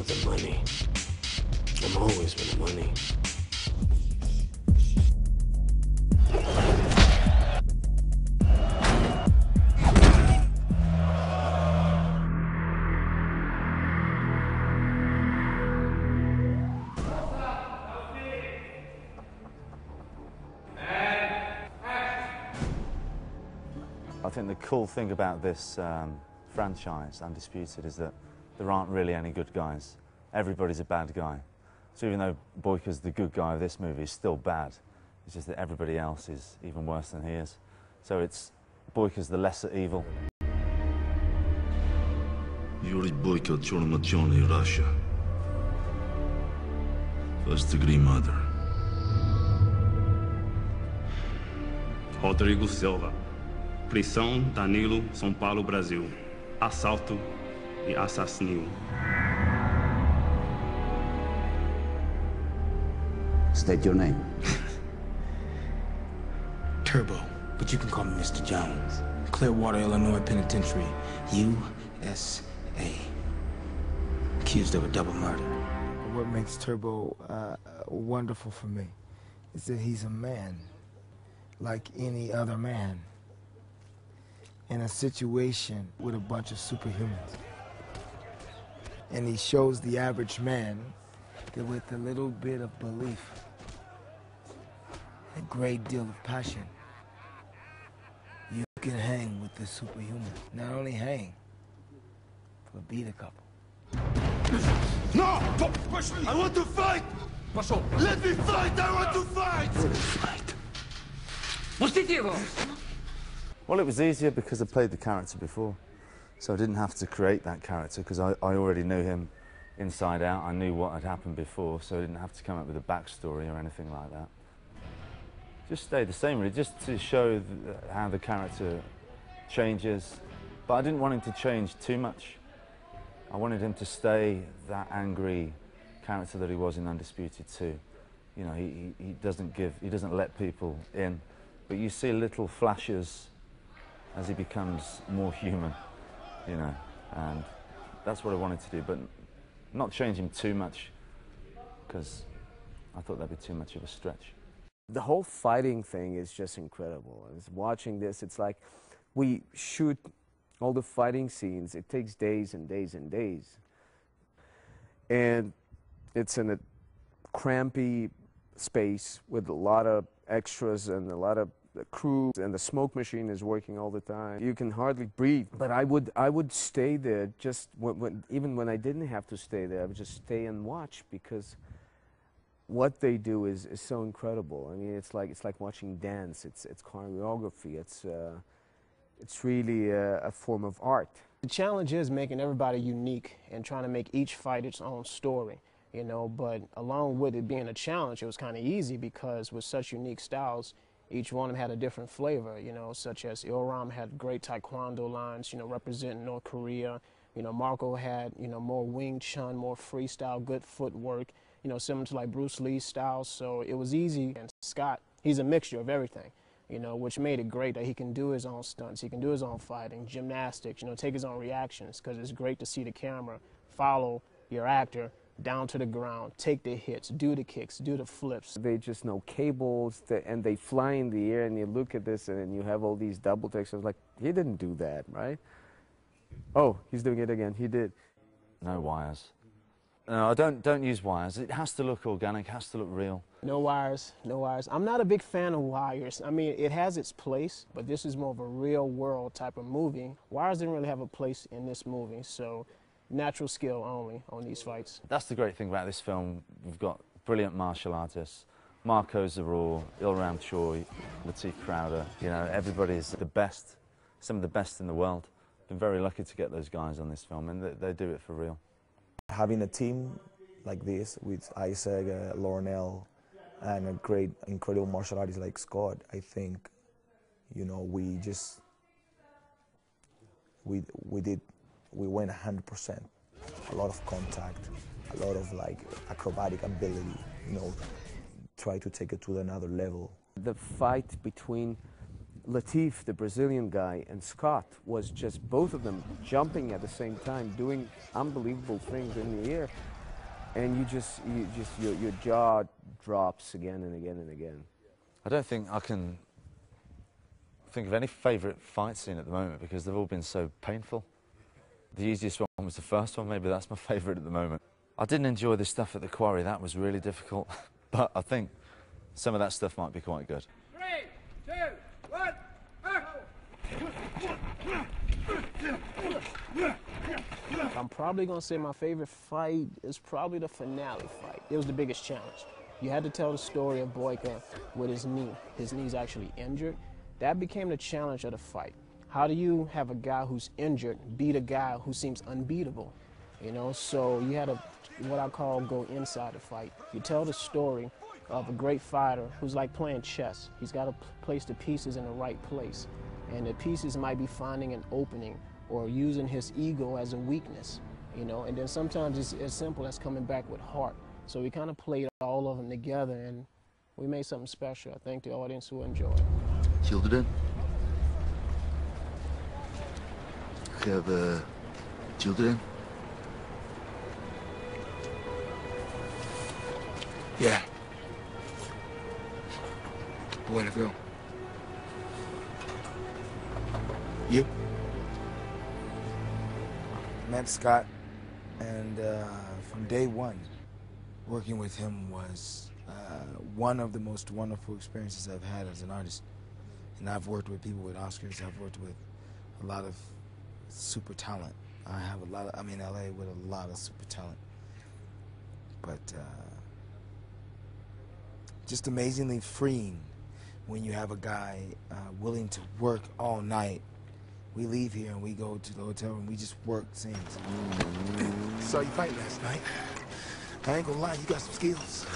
with the money. I'm always with the money. I think the cool thing about this franchise, Undisputed, is that there aren't really any good guys. Everybody's a bad guy. So even though Boyka's the good guy of this movie, he's still bad. It's just that everybody else is even worse than he is. So it's Boyka's the lesser evil. Yuri Boyka Chornomatione in Russia. First-degree murder. Rodrigo Silva. Prisão, Danilo, São Paulo, Brasil. Assalto e assassínio. State your name. Turbo, but you can call me Mr. Jones. Clearwater, Illinois Penitentiary, USA. Accused of a double murder. What makes Turbo wonderful for me is that he's a man, like any other man, in a situation with a bunch of superhumans. And he shows the average man that with a little bit of belief, a great deal of passion, you can hang with the superhuman. Not only hang, but beat a couple. No! I want to fight! Let me fight! I want to fight! Fight. Well, it was easier because I played the character before. So I didn't have to create that character because I already knew him inside out. I knew what had happened before, so I didn't have to come up with a backstory or anything like that. Just stayed the same, really, just to show how the character changes. But I didn't want him to change too much. I wanted him to stay that angry character that he was in Undisputed too. You know, he doesn't let people in, but you see little flashes as he becomes more human, you know, and that's what I wanted to do, but not change him too much, because I thought that'd be too much of a stretch. The whole fighting thing is just incredible. And watching this, it's like we shoot all the fighting scenes. It takes days and days and days. And it's in a crampy space with a lot of extras and a lot of crew, and the smoke machine is working all the time. You can hardly breathe. But I would stay there just even when I didn't have to stay there. I would just stay and watch, because what they do is so incredible. I mean, it's like watching dance. It's choreography. It's really a form of art. The challenge is making everybody unique and trying to make each fight its own story, you know, but along with it being a challenge, it was kind of easy because with such unique styles, each one of them had a different flavor, you know, such as Ilram had great taekwondo lines, you know, representing North Korea. You know, Marco had, you know, more Wing Chun, more freestyle, good footwork, you know, similar to like Bruce Lee's style. So it was easy. And Scott, he's a mixture of everything, you know, which made it great that he can do his own stunts, he can do his own fighting, gymnastics, you know, take his own reactions, because it's great to see the camera follow your actor down to the ground, take the hits, do the kicks, do the flips. They just know cables, and they fly in the air, and you look at this and you have all these double takes. I was like, he didn't do that, right? Oh, he's doing it again. He did. No wires. No, I don't use wires. It has to look organic, has to look real. No wires, no wires. I'm not a big fan of wires. I mean, it has its place, but this is more of a real world type of movie. Wires didn't really have a place in this movie, so natural skill only on these fights. That's the great thing about this film. We've got brilliant martial artists. Marco Zaror, Ilram Choi, Lateef Crowder. You know, everybody's the best, some of the best in the world. Been very lucky to get those guys on this film, and they do it for real. Having a team like this with Isaac, Lornell, and a great, incredible martial artist like Scott, I think, you know, we went 100%. A lot of contact, a lot of like acrobatic ability, you know, try to take it to another level. The fight between Lateef, the Brazilian guy, and Scott was just both of them jumping at the same time, doing unbelievable things in the air. and your jaw drops again and again and again. I don't think I can think of any favourite fight scene at the moment because they've all been so painful. The easiest one was the first one, maybe that's my favourite at the moment. I didn't enjoy the stuff at the quarry, that was really difficult, but I think some of that stuff might be quite good. 3, 2, 1, I'm probably going to say my favorite fight is probably the finale fight. It was the biggest challenge. You had to tell the story of Boyka with his knee. His knee's actually injured. That became the challenge of the fight. How do you have a guy who's injured beat a guy who seems unbeatable? You know, so you had to, what I call, go inside the fight. You tell the story of a great fighter who's like playing chess. He's got to place the pieces in the right place. And the pieces might be finding an opening or using his ego as a weakness, you know, and then sometimes it's as simple as coming back with heart. So we kind of played all of them together and we made something special. I think the audience will enjoy it. Children? Have children? Yeah. Boy and a girl. You? Met Scott, and from day one, working with him was one of the most wonderful experiences I've had as an artist. And I've worked with people with Oscars. I've worked with a lot of super talent. I'm in LA with a lot of super talent. But just amazingly freeing when you have a guy willing to work all night. We leave here and we go to the hotel and we just work scenes. Saw you fight last night. I ain't gonna lie, you got some skills.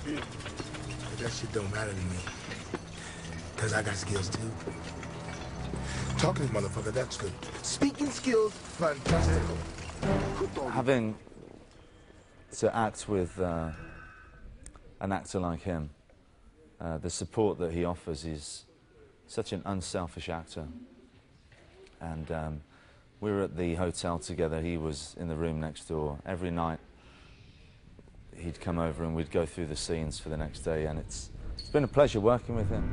But that shit don't matter to me. Cause I got skills too. Talking to this motherfucker, that's good. Speaking skills, fantastical. Having to act with an actor like him, the support that he offers is such an unselfish actor. And we were at the hotel together, he was in the room next door. Every night he'd come over and we'd go through the scenes for the next day, and it's been a pleasure working with him.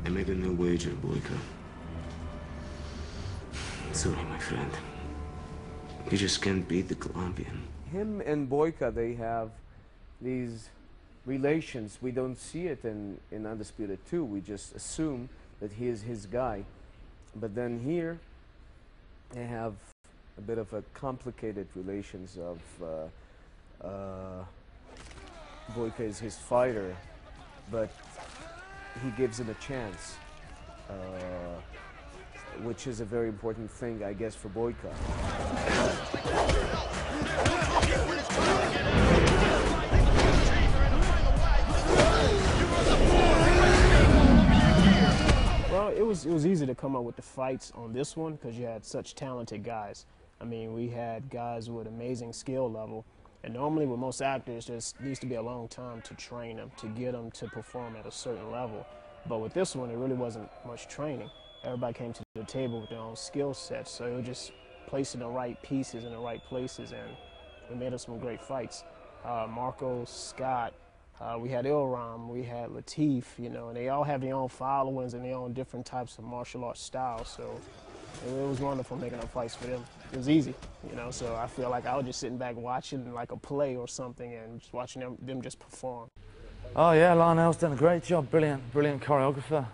I made a new wager, Boyka. Sorry, my friend. You just can't beat the Colombian. Him and Boyka, they have these relations. We don't see it in Undisputed 2. We just assume that he is his guy. But then here, they have a bit of a complicated relations of Boyka is his fighter, but he gives him a chance, which is a very important thing, I guess, for Boyka. Well, it was easy to come up with the fights on this one because you had such talented guys. I mean, we had guys with amazing skill level, and normally with most actors, there needs to be a long time to train them, to get them to perform at a certain level. But with this one, it really wasn't much training. Everybody came to the table with their own skill sets, so it was just placing the right pieces in the right places, and we made us some great fights. Marco, Scott, we had Ilram, we had Latif, you know, and they all have their own followings and their own different types of martial arts styles, so it was wonderful making up fights for them. It was easy, you know, so I feel like I was just sitting back watching like a play or something and just watching them just perform. Oh yeah, Lionel's done a great job, brilliant choreographer.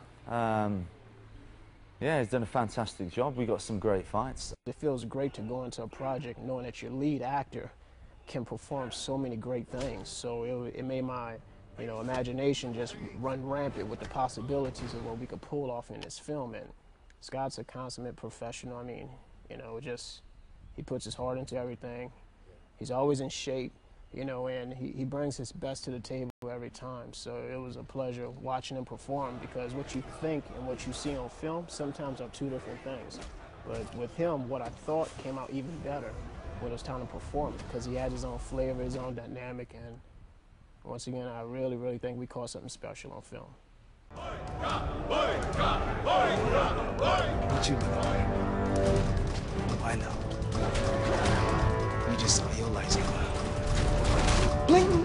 Yeah, he's done a fantastic job. We got some great fights. It feels great to go into a project knowing that your lead actor can perform so many great things. So it made my, you know, imagination just run rampant with the possibilities of what we could pull off in this film. And Scott's a consummate professional. I mean, you know, he puts his heart into everything. He's always in shape, you know, and he brings his best to the table every time. So it was a pleasure watching him perform, because what you think and what you see on film sometimes are two different things. But with him, what I thought came out even better when it was time to perform it, because he had his own flavor, his own dynamic, and once again, I really, really think we caught something special on film. What you doing? I know. You just saw your lights go out. Bling!